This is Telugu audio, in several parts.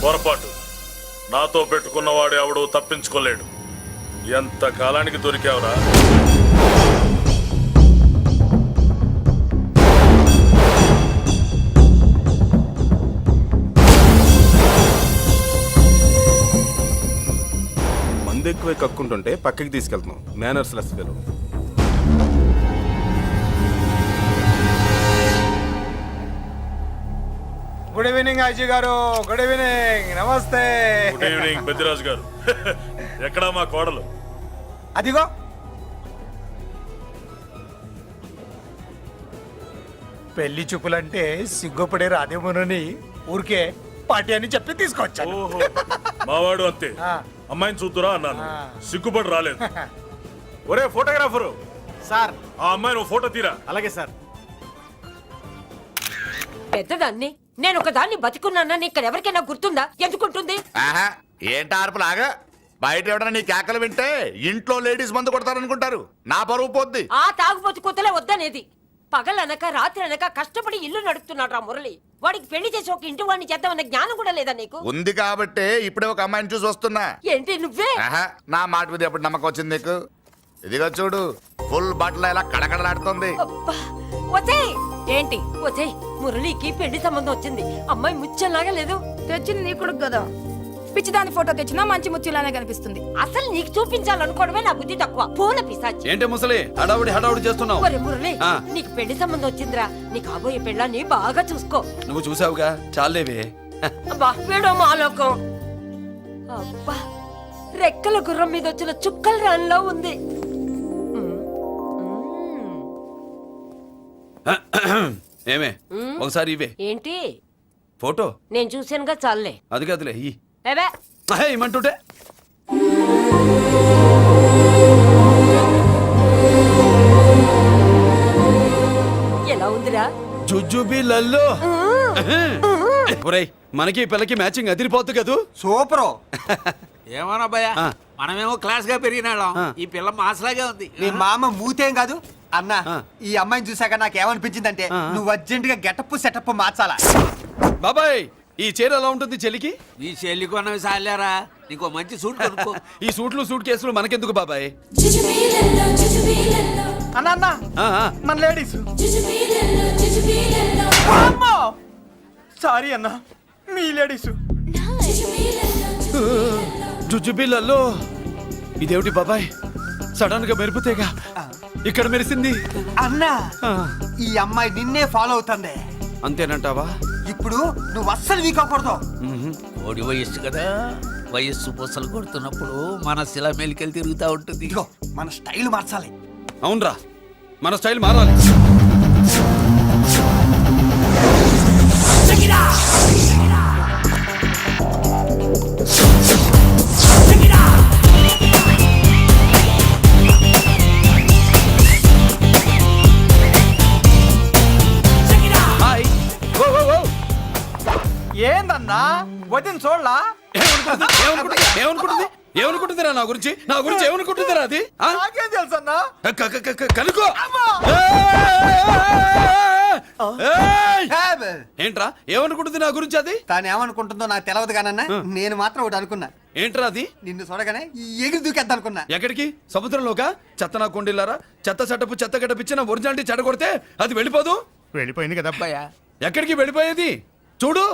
పొరపాటు. నాతో పెట్టుకున్నవాడు ఎవడు తప్పించుకోలేడు. ఎంత కాలానికి దొరికావురా? మందు ఎక్కువ కక్కుంటుంటే పక్కకి తీసుకెళ్తున్నాం. Manners less fellow. Good evening Ajay గారు. Good evening. నమస్తే. గుడ్ ఈవినింగ్ పెద్దిరాజు గారు. ఎక్కడా మా కోడలు? అదిగో పెళ్లి చూపులంటే సిగ్గుపడే రాధేమునని ఊరికే పార్టీ అని చెప్పి తీసుకొచ్చాను. ఓహో, మావాడు అంతే. అమ్మాయిని చూద్దురా అన్నాను, సిగ్గుపడి రాలేదు. ఒరే ఫోటోగ్రాఫరు సార్, ఆ అమ్మాయి నువ్వు ఫోటో తీరా. అలాగే సార్. పెద్దదాన్ని నేను ఒక దాన్ని బతికున్నానని ఇక్కడ ఎవరికైనా గుర్తుందా? ఎందుకుంటుంది? ఆహా, ఏంటి ఆర్పులాగా? బయట ఎవడన్నా నీ కేకలు వింటే ఇంట్లో లేడీస్ మందు కొడతారనుకుంటారు. నా పరువు పోద్ది. ఆ తాగుబోతు కూతలే వద్దనేది. పగలనక రాత్రి అనక కష్టపడి ఇల్లు నడుపుతున్నాడు రా మురళి. వాడికి పెళ్లి చేసి ఒక ఇంటి వాడిని చేద్దామన్న జ్ఞానం కూడా లేదా నీకు? ఉంది కాబట్టే ఇప్పుడే ఒక అమ్మాయిని చూసి వస్తున్నా. ఏంటి నువ్వే? ఆహా, నా మాట మీద ఎప్పుడు నమ్మకం వచ్చింది నీకు? ఇదిగో చూడు, ఫుల్ బట్టలు ఇలా కడకడలాడుతుంది. అబ్బా, ఒసేయ్. ఏంటి ఒసేయ్, మురళికి పెళ్లి సంబంధం వచ్చింది. అమ్మాయి ముచ్చల్లాగా లేదు. తెచ్చింది నీ కొడుకు కదా. పిచ్చిదాని ఫోటో తెచ్చినా మంచి ముచ్చిలానే కనిపిస్తుంది. అసలు నీకు చూపించాలనుకోవడమే నా బుద్ధి తక్కువ. పూల పిశాచి. ఏంటి ముసలి హడావుడి చేస్తున్నావు? ఒరే మురళి, నీకు పెళ్లి సంబంధం వచ్చిందిరా. నీ కాబోయే పెళ్ళాన్ని బాగా చూసుకో. నువ్వు చూసావుగా, చాలేవే. అబ్బా, వీడో మాలోకం. అబ్బా, రెక్కల గుర్రం మీద వచ్చిన చుక్కల రాన్లో ఉంది. ఏమే, ఒకసారి ఇవే. ఏంటి ఫోటో? నేను చూసానుగా, చాలే. అది కదులే ఏవే ఏమంటుంటే. ఎలా ఉందిరా? జుజుబి లల్లో. ఒరేయ్, మనకి ఈ పిల్లకి మ్యాచింగ్ అదిరిపోద్దు కదూ. సూపరు. ఏమన్నా భయ్యా, మనమేమో క్లాస్ గా పెరిగినాళ్ళం. ఈ పిల్ల మాసలాగే ఉంది. నీ మామ మూతేం కాదు అన్నా. ఈ అమ్మాయిని చూసాక నాకేమనిపించిందంటే నువ్వు అర్జెంట్ గా గెటప్ సెటప్ మార్చాలా. బాబాయ్, ఈ చీర ఎలా ఉంటుంది చెలికి? ఈ చెల్లి కొన్నవి సాలేరా, నీకు మంచి సూట్ కొనుక్కో. ఈ సూట్లు సూట్ కేసులు మనకెందుకు బాబాయ్? అన్నా అన్నా, మన లేడీస్. సారీ అన్నా, మీ లేడీస్. జుజుబిళ్ళల్లో ఇదేమిటి బాబాయ్, సడన్ గా మెరుపుతేగా ఇక్కడ మెరిసింది. అన్నా, ఈ అమ్మాయి నిన్నే ఫాలో అవుతుంది. అంతేనంటావా? ఇప్పుడు నువ్వు అస్సలు వీక్ అవ్వకూడదు. ఓడి వయస్సు కదా, వయస్సు పూసలు కొడుతున్నప్పుడు మన శిల మేలికెళ్ళి తిరుగుతూ ఉంటుంది. ఇదిగో మన స్టైల్ మార్చాలి. అవునరా, మన స్టైల్ మారాలి. ఏందన్నా వదిన చూడలా? ఏమనుకుంటుందిరా నా గురించి? నా గురించి ఏమనుకుంటుందిరా అది? నాకేం తెలుసు అన్నా. కనుకో. ఏంట్రా ఏమనుకుంటుంది నా గురించి అది? తాను ఏమనుకుంటుందో నాకు తెలియదు కానన్నా, నేను మాత్రం ఒకటి అనుకున్నా. ఏంట్రా అది? నిన్ను చూడగానే ఎగిరి దూకేద్దాం అనుకున్నా. ఎక్కడికి? సముద్రంలోకా? చెత్త నా కొండిల్లారా, చెత్త చెట్టపు చెత్త గడపిచ్చి నా ఒరిజినాలిటీ చెడగొడితే అది వెళ్ళిపోదు? వెళ్ళిపోయింది కదా అబ్బాయా. ఎక్కడికి వెళ్ళిపోయేది? చూడు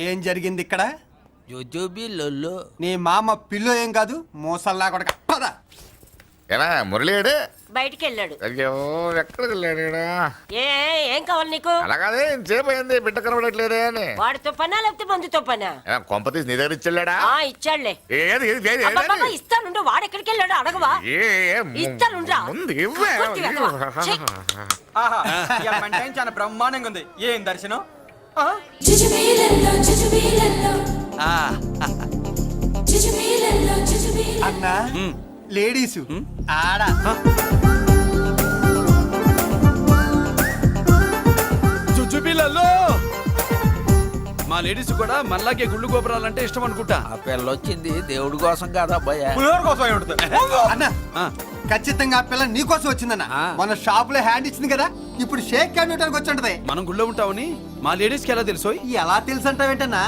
ఏం జరిగింది ఇక్కడ. జోజోబి లొల్లో. నీ మామ పిల్లో ఏం కాదు, మోసల్లా కొడక. పద. ఎలా మురళీడు బయటికి వెళ్ళాడు. అయ్యో, ఎక్కడికి వెళ్ళాడు? ఏం కావాలి నీకు? అలాగే సేపు అయింది, బిడ్డ కనబడట్లేదే అని. వాడితో పనా లేకపోతే మందుతో పనా? కొంపతీసి నీ దగ్గర ఇచ్చాడా? ఇచ్చాడులే. ఏది ఏది ఏది అబ్బబ్బబ్బ, ఇస్తానుండు. వాడు ఎక్కడికి వెళ్ళాడు అడగవా? ఇస్తానుండ్రా. ముందు ఇవ్వే. పూర్తిగా అడగవా? ఛీ. చాలా బ్రహ్మాండంగా ఉంది. ఏం దర్శనం. అన్నా, లేడీస్ ఆడ. జుజుబిళ్ళల్లో మా లేడీస్ కూడా మళ్ళాగే గుళ్ళు గోపురాలంటే ఇష్టం అనుకుంటా. ఆ పిల్ల వచ్చింది దేవుడి కోసం కాదా అబ్బాయా? పులిహోర కోసం ఉంటుంది. అన్నా, ఖచ్చితంగా ఆ పిల్ల నీకోసం వచ్చిందన్న మన షాప్ లో హ్యాండ్ ఇచ్చింది కదా ఇప్పుడు షేక్ హ్యాండ్ ఇవ్వడానికి వచ్చి ఉంటది. మనం గుళ్ళో ఉంటామని మా లేడీస్ కి ఎలా తెలుసోయ్? ఎలా తెలుసు అంటావేంటన్నా?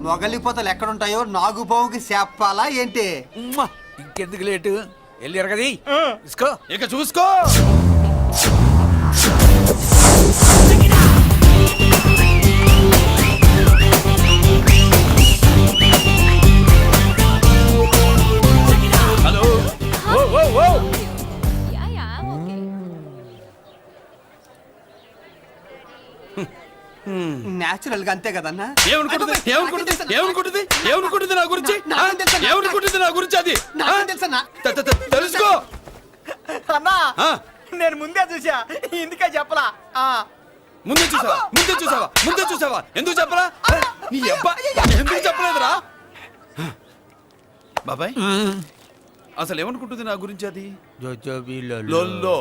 మొగలిపోతలు ఎక్కడుంటాయో నాగుబావుకి చెప్పాలా ఏంటి? ఉమ్మా, ఇంకెందుకు లేటు వెళ్ళారు కదా ఇసుకో. ఇక చూసుకో. హలో. ఓ ఓ ఓ. నేచురల్ గా అంతే కదన్నా. ఏమనుకుంటుంది నా గురించి? ఏమనుకుంటుంది నా గురించి? అది తెలుసన్నా తెలుసుకో. అన్నా ఆ, నేను ముందే చూసా ఇందుకే చెప్పలా. ముందే చూసావా? ఎందుకు చెప్పరా? నీ అబ్బా ఎందుకు చెప్పలేదురా? బాబాయ్ అసలు ఏమనుకుంటుంది నా గురించి? అది లొల్లో.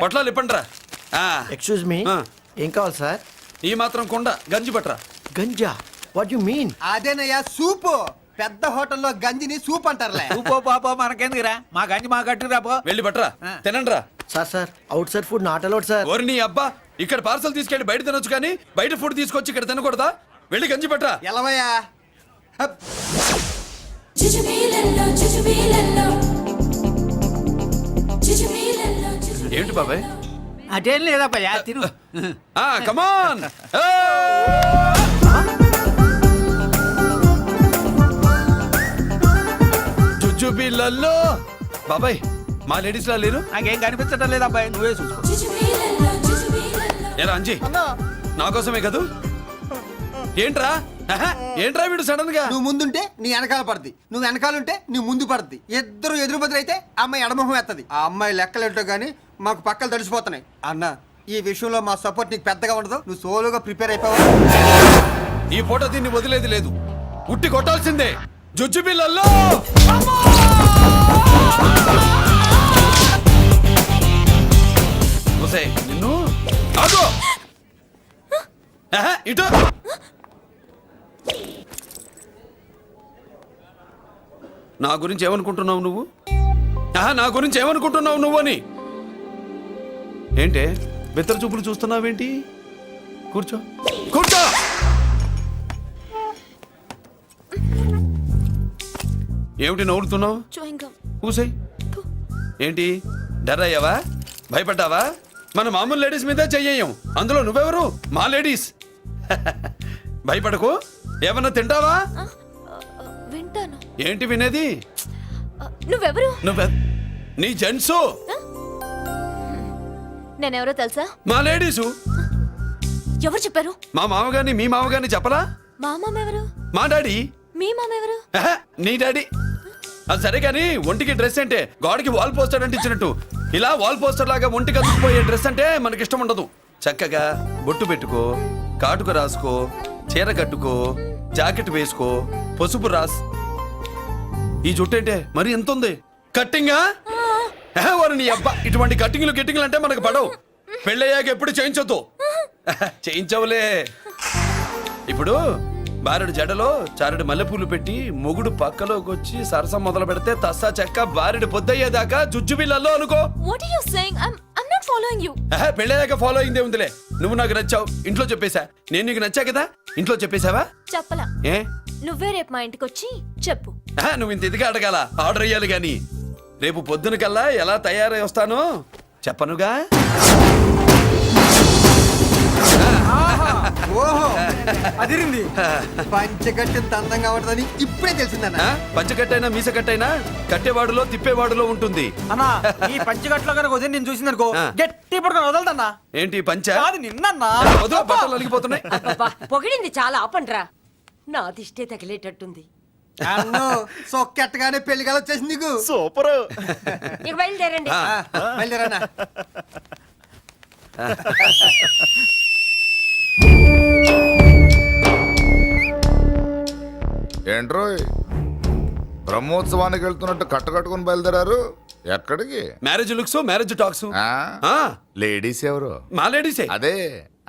పొట్లాలు ఇప్పండిరా. ఎక్స్క్యూజ్ మీ, ఏం కావాలి సార్? ఈ మాత్రం కొండ గంజి పట్రా. గంజా? What you mean? అదేనయ్యా సూపు. పెద్ద హోటల్లో గంజిని సూప్ అంటారులే. పో పాప మనకెందుకురా, మా గంజి మా కట్టురా పో. వెళ్ళి పట్రా, తినండిరా. Sir outside food not allowed sir. ఓరి నీ అబ్బా, ఇక్కడ పార్సల్ తీసుకెళ్ళి బయట తినొచ్చు కానీ బయట ఫుడ్ తీసుకొచ్చి ఇక్కడ తినకూడదా? వెళ్ళి గంజి పట్రా. ఎలవయ్యా. హప్. ఏమిటి బాబాయ్? అదేం లేదబ్బా తిను. కమాన్. జుజుబిళ్ళల్లో బాబాయ్ మా లేడీస్ లా లేరు? నాకేం కనిపించడం లేదబ్బాయి, నువ్వే చూసుకో. ఏరా అంజీ, నా కోసమే కదూ? ఏంట్రా ఏంట్రా వీడు సడన్ గా? నువ్వు ముందుంటే నీ వెనకాల పడుద్ది, నువ్వు వెనకాలంటే నీ ముందు పడుద్ది. ఇద్దరు ఎదురు బదులైతే అమ్మాయి ఎడమొహం ఎత్తది. ఆ అమ్మాయి లెక్కలేంటో గానీ మాకు పక్కలు తడిసిపోతున్నాయి. అన్న ఈ విషయంలో మా సపోర్ట్ నీకు పెద్దగా ఉండదు. నువ్వు సోలోగా ప్రిపేర్ అయిపోవాలి. ఈ ఫోటో దీన్ని వదిలేది లేదు, ఉట్టి కొట్టాల్సిందే. జుజుబిళ్ళల్లో నిన్ను ఆగు. ఇటు నా గురించి ఏమనుకుంటున్నావు నువ్వు? నా గురించి ఏమనుకుంటున్నావు నువ్వు అని? ఏంటే బెత్తర చూపులు చూస్తున్నావేంటి? కూర్చో. ఏమిటి నవ్వుతున్నావు? కూసై. ఏంటి డర్ అయ్యావా? భయపడ్డావా? మన మామూలు లేడీస్ మీద చెయ్యం, అందులో నువ్వెవరు? మా లేడీస్. భయపడకు. ఏమన్నా తింటావా? వింటాను. ఏంటి వినేది? నువ్వెవరు? నీ జెంట్సు. నేనెవరో తెలుసా? మా లేడీసు. ఎవరు చెప్పారు? మా మామగారిని మీ మామగారిని చెప్పలా? మా మామ ఎవరు? మా డాడీ. మీ మామ ఎవరు? నీ డాడీ. అది సరే కానీ ఒంటికి డ్రెస్ అంటే గాడికి వాల్ పోస్టర్ అంటే ఇచ్చినట్టు ఇలా వాల్ పోస్టర్ లాగా ఒంటికి అందుకుపోయే డ్రెస్ అంటే మనకి ఇష్టం ఉండదు. చక్కగా బొట్టు పెట్టుకో, కాటుక రాసుకో, చీర కట్టుకో, జాకెట్ వేసుకో, పసుపు రాస్. ఈ జుట్టు అంటే మరి ఎంత ఉంది? కట్టింగా? వారు నీ అబ్బా, ఇటువంటి కట్టింగ్లు గిట్టింగ్లు అంటే మనకు పడవు. పెళ్ళయ్యాక ఎప్పుడు చేయించొద్దు. చేయించవులే. ఇప్పుడు బారెడు జడలో చారెడు మల్లెపూలు పెట్టి మొగుడు పక్కలోకి వచ్చి సరసం మొదలు పెడితే తస్సా చెక్క బారెడు పొద్దయ్యేదాకా జుజ్జుబిళ్ళల్లో అనుకో. What are you saying? I'm not following you. పెళ్ళయ్యాక ఫాలో అయిందే ఉందిలే. నువ్వు నాకు నచ్చావు, ఇంట్లో చెప్పేశా. నేను నీకు నచ్చా కదా, ఇంట్లో చెప్పేశావా? చెప్పలా. ఏ నువ్వే రేపు మా ఇంటికి వచ్చి చెప్పు. నువ్వు ఇంత ఇదిగా అడగాల, ఆర్డర్ అయ్యాలి గాని. రేపు పొద్దున కల్లా ఎలా తయారై వస్తానో చెప్పనుగా. ఓహో అదిరింది. పంచగట్టెంత అందంగా ఉంటుందని ఇప్పుడే తెలిసిందన్న. పంచకట్టైనా మీసకట్టైనా కట్టేవాడులో తిప్పేవాడులో ఉంటుంది. అన్నా ఈ పంచగట్లో కనుక వదిలి నేను చూసిందనుకో గట్టి పడుకొని వదలదన్నా. ఏంటి పంచ? అది నిన్నన్నా. బట్టలు అలిగిపోతున్నాయి. అబ్బబ్బా, పొగిడింది చాలా ఆపండ్రా. నా దిష్టే తగిలేటట్టుంది. అన్ను సొక్కెట్టగానే పెళ్లి కల వచ్చేసింది నీకు. సూపర్. ఇక బయలుదేరండి. బయలుదేరన్నా. ఏంట్రోయ్ బ్రహ్మోత్సవానికి వెళ్తున్నట్టు కట్టుకట్టుకుని బయలుదేరారు? ఎక్కడికి? Marriage looks, marriage talks. Ladies ఎవరు? మా లేడీసే. అదే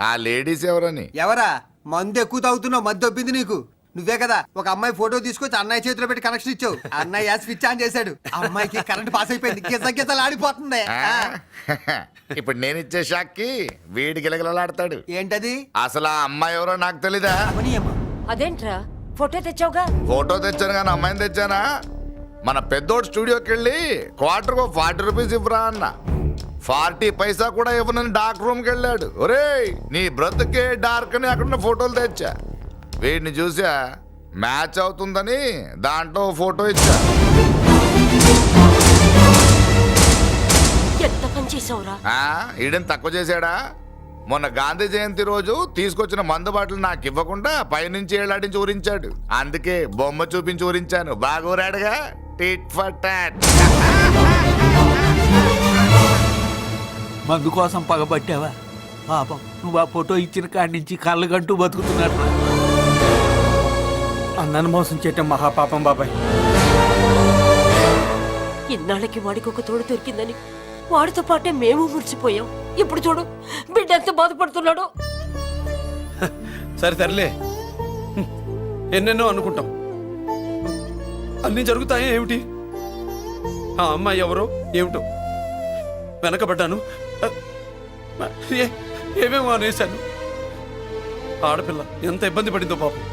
ఆ లేడీస్ ఎవరని. ఎవరా? మందు ఎక్కువ తాగుతున్నావు, మధ్య ఒప్పింది నీకు. నువ్వే కదా ఒక అమ్మాయి ఫోటో తీసుకొచ్చి అన్నయ్య చేతిలో పెట్టి కనెక్షన్ ఇచ్చావు. అన్నయ్య స్విచ్ ఆన్ చేశాడు, అమ్మాయికి కరెంట్ పాస్ అయిపోయింది, గిజగిజలు ఆడిపోతుంది. ఇప్పుడు నేను ఇచ్చే షాక్కి వీడి గిలగిలలాడతాడు. ఏంటది? అసలు ఆ అమ్మాయి ఎవరో నాకు తెలీదా? అవనీయమ్మ. అదేంట్రా ఫోటో తెచ్చావుగా? ఫోటో తెచ్చాను కానీ అమ్మాయిని తెచ్చానా? మన పెద్దోడు స్టూడియోకి వెళ్ళి క్వార్టర్కు 40 రూపీస్ ఇవ్వరా అన్న. 40 పైసా కూడా ఇవ్వనని డార్క్ రూమ్కి వెళ్ళాడు. ఒరేయ్ నీ బ్రతుకే డార్క్ అని అక్కడ ఫోటోలు తెచ్చా. వీడిని చూసా మ్యాచ్ అవుతుందని దాంట్లో ఫోటో ఇచ్చా. ఎంత పని చేసావురా? ఈడని తక్కువ చేశాడా? మొన్న గాంధీ జయంతి రోజు తీసుకొచ్చిన మందు బాటలు నాకు ఇవ్వకుండా పైనుంచి ఏలాడించి ఊరించాడు. అందుకే బొమ్మ చూపించి ఊరించాను. బాగా ఊరాడుగా. Tit for tat. మందు కోసం పగబట్టావా? పాపం నువ్వు ఆ ఫోటో ఇచ్చిన కాడి నుంచి కళ్ళగంటూ బతుకుతున్నాడు. అన్నను మోసం చేయటం మహాపాపం బాబాయ్. ఇన్నాళ్ళకి వాడికి ఒక తోడు దొరికిందని వాడితో పాటే మేము మురిసిపోయాం. ఇప్పుడు చూడు బిడ్డ ఎంత బాధపడుతున్నాడు. సరే తరలే, ఎన్నెన్నో అనుకుంటాం, అన్నీ జరుగుతాయా ఏమిటి? ఆ అమ్మాయి ఎవరో ఏమిటో వెనకబడ్డాను, ఏమేమో అనేశాను. ఆడపిల్ల ఎంత ఇబ్బంది పడిందో పాపం.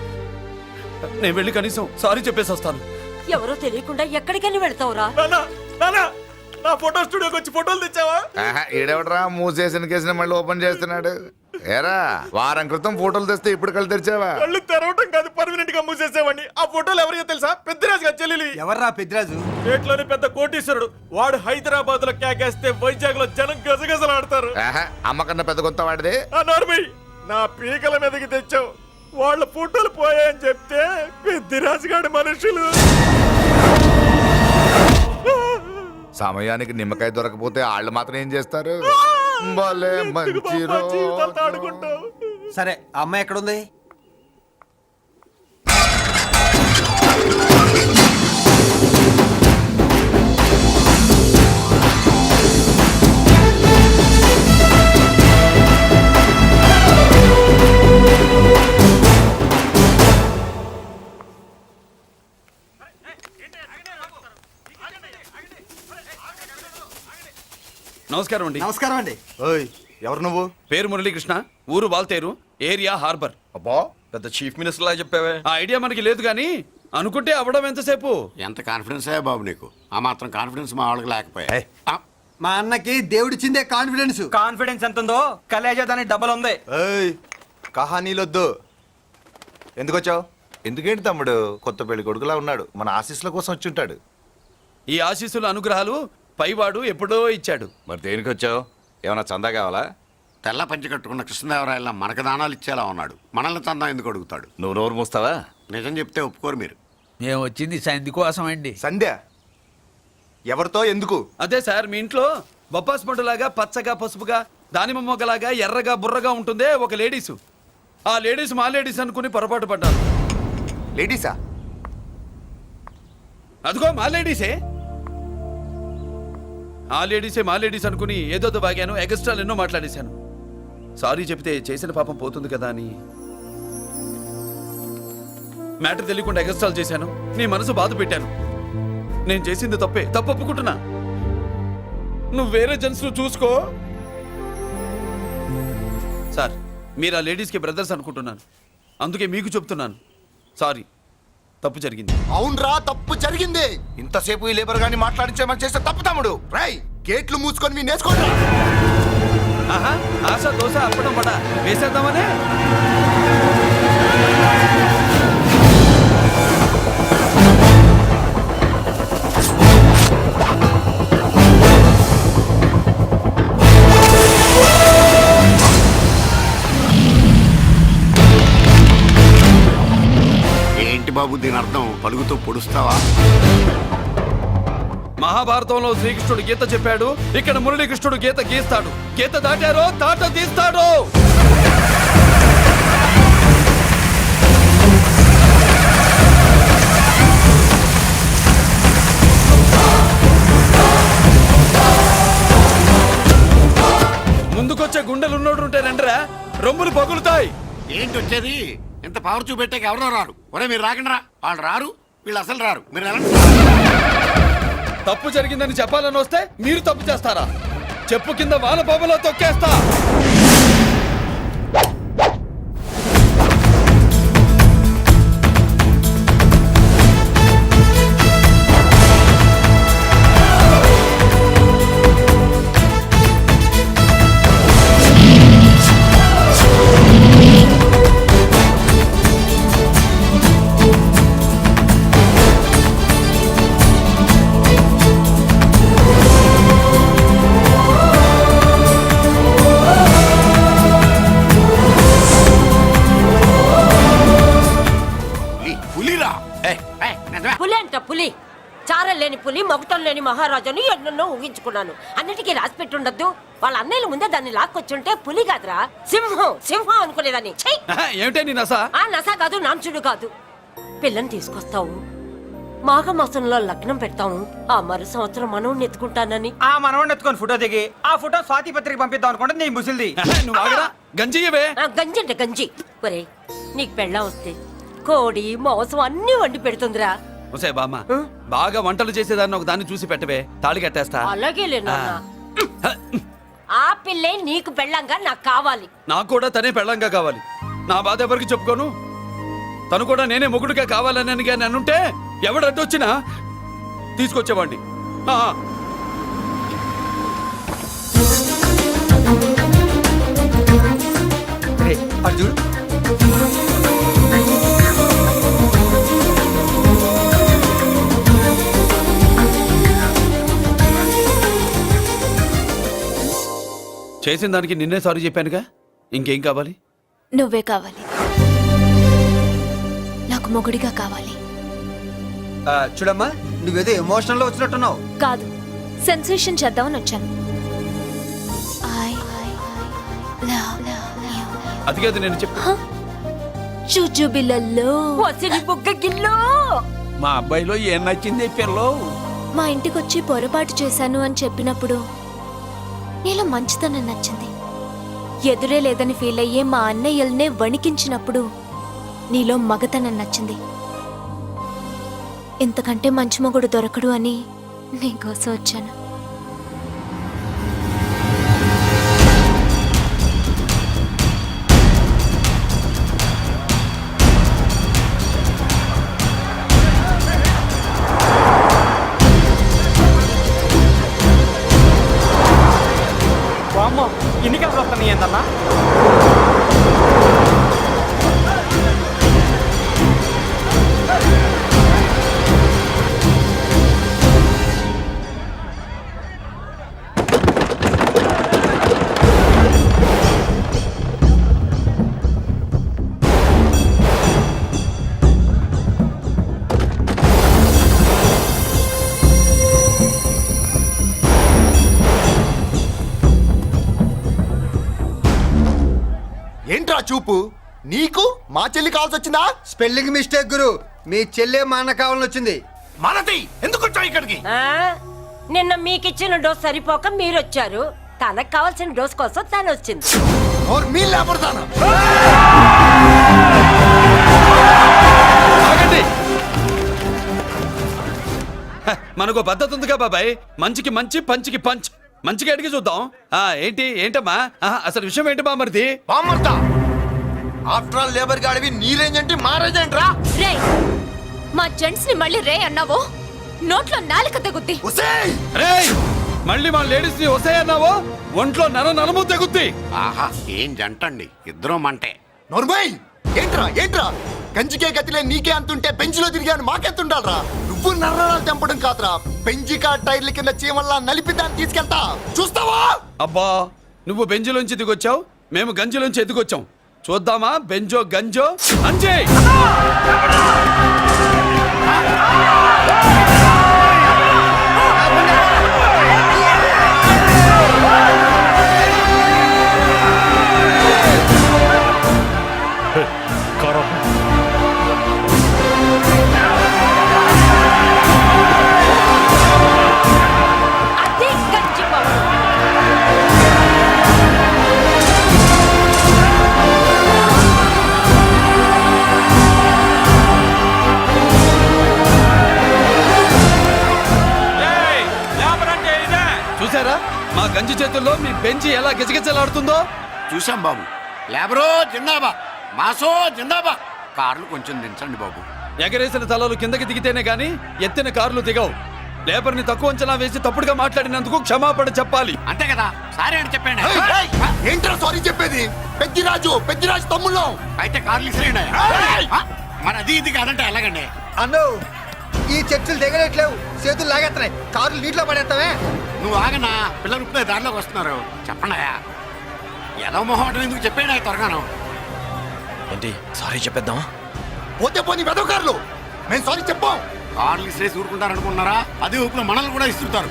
నేను వెళ్ళి కనీసం సారీ చెప్పేసి వస్తాను. ఎవరో తెలియకుండా ఎక్కడికని వెళ్తావురా? నా ఫోటో స్టూడియోకి వచ్చి ఫోటోలు తెచ్చావా? ఈడెవడరా మూసేసిన కేసుని మళ్ళీ ఓపెన్ చేస్తున్నాడు? ఏరా వారం క్రితం ఫోటోలు తెస్తే ఇప్పుడు కళ్ళు తెరిచావా? కళ్ళు తెరవటం కాదు, పర్మనెంట్ గా మూసేసేవాడిని. ఆ ఫోటోలు ఎవరికో తెలుసా? పెద్దరాజు గారి చెల్లెలి. ఎవర్రా పెద్దిరాజు? స్టేట్లోని పెద్ద కోటీశ్వరుడు. వాడు హైదరాబాద్ లో కేకేస్తే వైజాగ్ లో జనం గజగజలాడతారు. అమ్మ కన్నా పెద్ద కొత్త వాడిది. ఆ నార్మల్ నా పీకల మీదకి తెచ్చావు. వాళ్ళ ఫోటోలు పోయాయని చెప్తే పెద్దిరాజు గారి మనుషులు. సమయానికి నిమ్మకాయ దొరకపోతే వాళ్ళు మాత్రం ఏం చేస్తారు? భలే మంచి జీవితాలతో ఆడుకుంటావు. సరే ఆ అమ్మాయి ఎక్కడుంది? నమస్కారం అండి. నమస్కారం అండి. ఓయ్ ఎవరు నువ్వు? పేరు మురళీకృష్ణ, ఊరు వాల్తేరు, ఏరియా హార్బర్. అబ్బా పెద్ద చీఫ్ మినిస్టర్ లాగా చెప్పావే. ఆ ఐడియా మనకి లేదు కానీ అనుకుంటే అవ్వడం ఎంతసేపు? ఎంత కాన్ఫిడెన్స్ అయ్యా బాబు నీకు? ఆ మాత్రం కాన్ఫిడెన్స్ మా వాళ్ళకి లేకపోయా? మా అన్నకి దేవుడిచ్చిందే కాన్ఫిడెన్స్. కాన్ఫిడెన్స్ ఎంత ఉందో కలేజా దాని డబల్ ఉంది. ఏయ్ కహానీలొద్దు. ఎందుకు వచ్చావు? ఎందుకేంటి తమ్ముడు కొత్త పెళ్లి కొడుకులా ఉన్నాడు. మన ఆశీస్సుల కోసం వచ్చి ఉంటాడు. ఈ ఆశీస్సుల అనుగ్రహాలు పైవాడు ఎప్పుడో ఇచ్చాడు. మరి దేనికి వచ్చావు? ఏమైనా చందా కావాలా? తెల్ల పంచి కట్టుకున్న కృష్ణదేవరాయల మనకు దానాలు ఇచ్చేలా ఉన్నాడు. మనల్ని చందా ఎందుకు అడుగుతాడు? నువ్వు నోరు మూస్తావా? నిజం చెప్తే ఒప్పుకోరు మీరు. మేము వచ్చింది సంధి కోసం అండి. సంధ్య ఎవరితో ఎందుకు? అదే సార్, మీ ఇంట్లో బొప్పాస్ పండులాగా పచ్చగా పసుపుగా దానిమ్మ మొగ్గలాగా ఎర్రగా బుర్రగా ఉంటుందే ఒక లేడీసు. ఆ లేడీస్ మా లేడీస్ అనుకుని పొరపాటు పడ్డాను. లేడీసా? అదిగో మా లేడీసే. ఆ లేడీసే మా లేడీస్ అనుకుని ఏదో బాగాను, ఎగస్ట్రాలు ఎన్నో మాట్లాడేశాను. సారీ చెప్తే చేసిన పాపం పోతుంది కదా అని మ్యాటర్ తెలియకుండా ఎగస్ట్రాలు చేశాను. నీ మనసు బాధ పెట్టాను. నేను చేసింది తప్పే, తప్పు ఒప్పుకుంటున్నా. నువ్వు వేరే జెంట్స్ చూసుకో. సార్ మీరు ఆ లేడీస్కి బ్రదర్స్ అనుకుంటున్నాను, అందుకే మీకు చెప్తున్నాను. సారీ, తప్పు జరిగింది. అవునరా తప్పు జరిగింది. ఇంతసేపు ఈ లేబర్ గాని మాట్లాడించేమని చేస్తే తప్పు తమ్ముడు. రై గేట్లు మూసుకొని మీ నేర్చుకోండి. ఆహా, ఆశ దోశ అప్పడం పడ వేసేద్దామనే. ఏంటి బాబు దీని అర్థం? పలుగుతూ పొడుస్తావా? మహాభారతంలో శ్రీకృష్ణుడు గీత చెప్పాడు, ఇక్కడ మురళీకృష్ణుడు గీత గీస్తాడు. గీత దాటారో తాట తీస్తాడు. ముందుకొచ్చే గుండెలున్నోడు ఉంటే రండిరా, రొమ్ములు పగులుతాయి. ఏంటి వచ్చేది? ఇంత పవర్ చూపెట్టాక ఎవరో రారు. ఒరే మీరు రాకండి రా. వాళ్ళు రారు, వీళ్ళు అసలు రారు. మీరు ఎలా తప్పు జరిగిందని చెప్పాలని వస్తే మీరు తప్పు చేస్తారా? చెప్పు కింద వాన బాబులో తొక్కేస్తా. పులిరా? పులి అంట పులి. చారం లేని పులి, మొగటం లేని మహారాజుని ఎన్నెన్నో ఊహించుకున్నాను. అన్నిటికీ రాసి పెట్టుండద్దు. వాళ్ళ అన్నయ్యల ముందే దాన్ని లాక్కొచ్చుంటే పులి కాదురా, సింహం. సింహం అనుకునేదాన్ని. ఛీ! ఏమిటే నీ నసా? ఆ నసా కాదు, నాంచుడు కాదు. పిల్లని తీసుకొస్తావు, మాఘమాసంలో లగ్నం పెడతాము. ఆ మరు సంవత్సరం మనవుని ఎత్తుకుంటానని. ఆ మనవాడిని ఎత్తుకొని ఫోటో దిగి ఆ ఫోటో స్వాతి పత్రిక పంపిద్దాం అనుకుంటే నీ ముసిల్ది. నువ్వు ఆగరా, గంజియవే. గంజి అంటే గంజి. ఒరే, నీకు పెళ్ళం వస్తే కోడి మాంసం అన్ని వండి పెడుతుందిరా. ఒసే బామ్మ, బాగా వంటలు చేసేదాన్ని ఒక దాన్ని చూసి పెట్టవే, తాళి కట్టేస్తా. అలాగే లేనా? ఆ పిల్లే నీకు పెళ్ళంగా నాకు కావాలి. నాకు కూడా తనే పెళ్ళంగా కావాలి. నా బాధ ఎవరికి చెప్పుకోను. తను కూడా నేనే మొగుడుగా కావాలని కానీ అనుంటే ఎవడు అడ్డొచ్చినా తీసుకొచ్చేవాడిని. అర్జున్ చేసిన దానికి నిన్నే సారీ చెప్పానుగా, ఇంకేం కావాలి? నువ్వే కావాలి. నాకు మొగుడిగా కావాలి. చూడమ్మా, నువ్వేదో ఎమోషనల్ లో వచ్చినట్టున్నావు. కాదు, సెన్సేషన్ చేద్దామని వచ్చాను. అది కాదు నేను చెప్పు. చుచుబిళ్ళల్లో వసిలి బుగ్గ గిల్లో. మా అబ్బాయిలో ఏం నచ్చింది పిల్లో? మా ఇంటికొచ్చి పొరపాటు చేశాను అని చెప్పినప్పుడు నీలో మంచితనం నచ్చింది. ఎదురే లేదని ఫీల్ అయ్యే మా అన్నయ్యల్నే వణికించినప్పుడు నీలో మగతనం నచ్చింది. ఇంతకంటే మంచి మొగుడు దొరకడు అని నీకోసం వచ్చాను. అమ్మో, ఇన్ని కలిసి వస్తాను ఏంటన్నా? ఏంట్రా చూపు? నీకు మా చెల్లి కావాల్సి వచ్చిందా? స్పెల్లింగ్ మిస్టేక్ గురు. మీ చెల్లె మా అన్న కావాలని వచ్చింది. మనది ఎందుకు వచ్చావు ఇక్కడికి? నిన్న మీకిచ్చిన డోస్ సరిపోక మీరొచ్చారు. తనకు కావాల్సిన డోస్ కోసం తను వచ్చింది. మనకు పద్ధతి ఉందిగా బాబాయ్. మంచికి మంచి, పంచికి పంచ్. మంచిగా అడిగి చూద్దాం. ఏంటమ్మా అసలు విషయం ఏంటి బామర్ది? ఆఫ్టర్ ఆల్ లేబర్ గాడివి నీ రేంజ్ ఏంటి, మా రేంజ్ ఏంట్రా? మా జెంట్స్ ని మళ్ళీ రే అన్నావో నోట్లో నాలుక తెగుద్ది. మళ్ళీ మా లేడీస్ ని వస్తాయి అన్నావో ఒంట్లో నరము తెగుద్ది. ఆహా, ఏం జంటండి, ఇద్దరు మంటే. నోర్మై, ఏంట్రా కంచికే గతిలే నీకే అంతుంటే బెంచ్లో తిరిగాను మాకెంతుండాలరా? నువ్వు నర్రాలు తెంపడం కాదురా, పెంచికా టైర్ల కింద చీమల్లా నలిపి దాన్ని తీసుకెళ్తా, చూస్తావా? అబ్బా, నువ్వు బెంజులోంచి దిగొచ్చావు, మేము గంజిలోంచి ఎదిగొచ్చాం. చూద్దామా బెంజో గంజో అంజే. బెంచి ఎలా గిజగిజలాడుతుందో చూసాం బాబు. లేబరో జిందాబా, మాసో జిందాబా. కార్లు కొంచెం దించండి బాబు. ఎగరేసిన తలలు కిందకి దిగితేనే గాని ఎత్తిన కార్లు దిగవు. లేబర్ని తక్కువ అంచనా వేసి తప్పుడుగా మాట్లాడినందుకు క్షమాపణ చెప్పాలి. అంతే కదా, సారీ అని చెప్పండి. ఏంట్రా సారీ చెప్పేది? పెద్దిరాజు తమ్ముళ్ళం. అయితే కార్లు ఇసిరేయండి. మరి అది ఇది కాదంటే ఎలాగండి? అన్నో ఈ చర్చలు దిగలేట్లేవు, చేతులు లాగేస్తున్నాయి, కార్లు నీటిలో పడేస్తావే. నువ్వు ఆగనా, పిల్లలు ఇప్పుడే దారిలోకి వస్తున్నారు. చెప్పండి ఏదో మొహం ఎందుకు చెప్పేయండి త్వరగాను. ఏంటి సారీ చెప్పేద్దాం? పోతే పోని వెదవ కార్లు, మేము సారీ చెప్పాం. కార్లు ఇసిరేసి ఊరుకుంటారు అనుకున్నారా? అదే ఊపిలో మనల్ని కూడా ఇస్తుంటారు.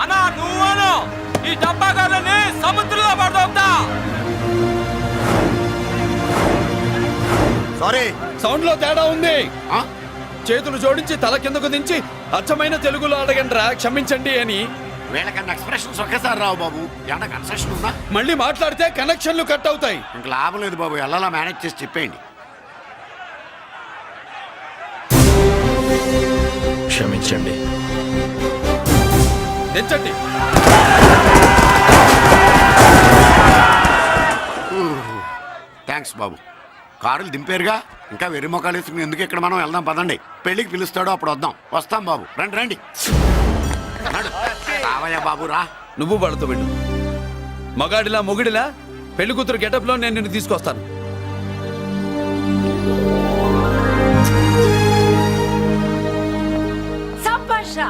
అన్నా నువ్వు ఈ డబ్బాగాలని సముద్రంలో పడదోపుతా. సారీ. సౌండ్ లో తేడా ఉంది. ఆ? చేతులు జోడించి తల కిందకు దించి అచ్చమైన తెలుగులో అడగండిరా క్షమించండి అని. వీళ్ళకన్నా ఎక్స్ప్రెషన్స్ ఒకేసారి రావు బాబు. ఏమన్నా కన్సెషన్ ఉందా? మళ్ళీ మాట్లాడితే కనెక్షన్లు కట్ అవుతాయి. ఇంక లాభం లేదు బాబు, ఎలా మేనేజ్ చేసి చెప్పేయండి. క్షమించండి. తెచ్చండి. థ్యాంక్స్ బాబు. కారులు దింపారుగా, ఇంకా వెర్రి మొక్కలు వేసుకుని ఎందుకు ఇక్కడ మనం వెళ్దాం పదండి. పెళ్ళికి పిలుస్తాడో అప్పుడు వద్దాం. వస్తాం బాబు, రండి రండి. రావయ్యా బాబు రా. నువ్వు వాళ్ళతో వెళ్ళు. మగాడిలా మొగుడిలా పెళ్లి కూతురు గెటప్ లో నేను నిన్ను తీసుకొస్తాను. సబ్బాషా,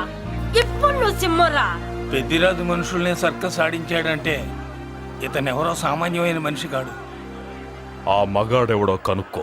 ఇప్పుడు నువ్వు సింహరా. పెద్దిరాజు మనుషుల్ని సర్కస్ ఆడించాడంటే ఇతనెవరో సామాన్యమైన మనిషి కాడు. ఆ మగాడెవడో కనుక్కో.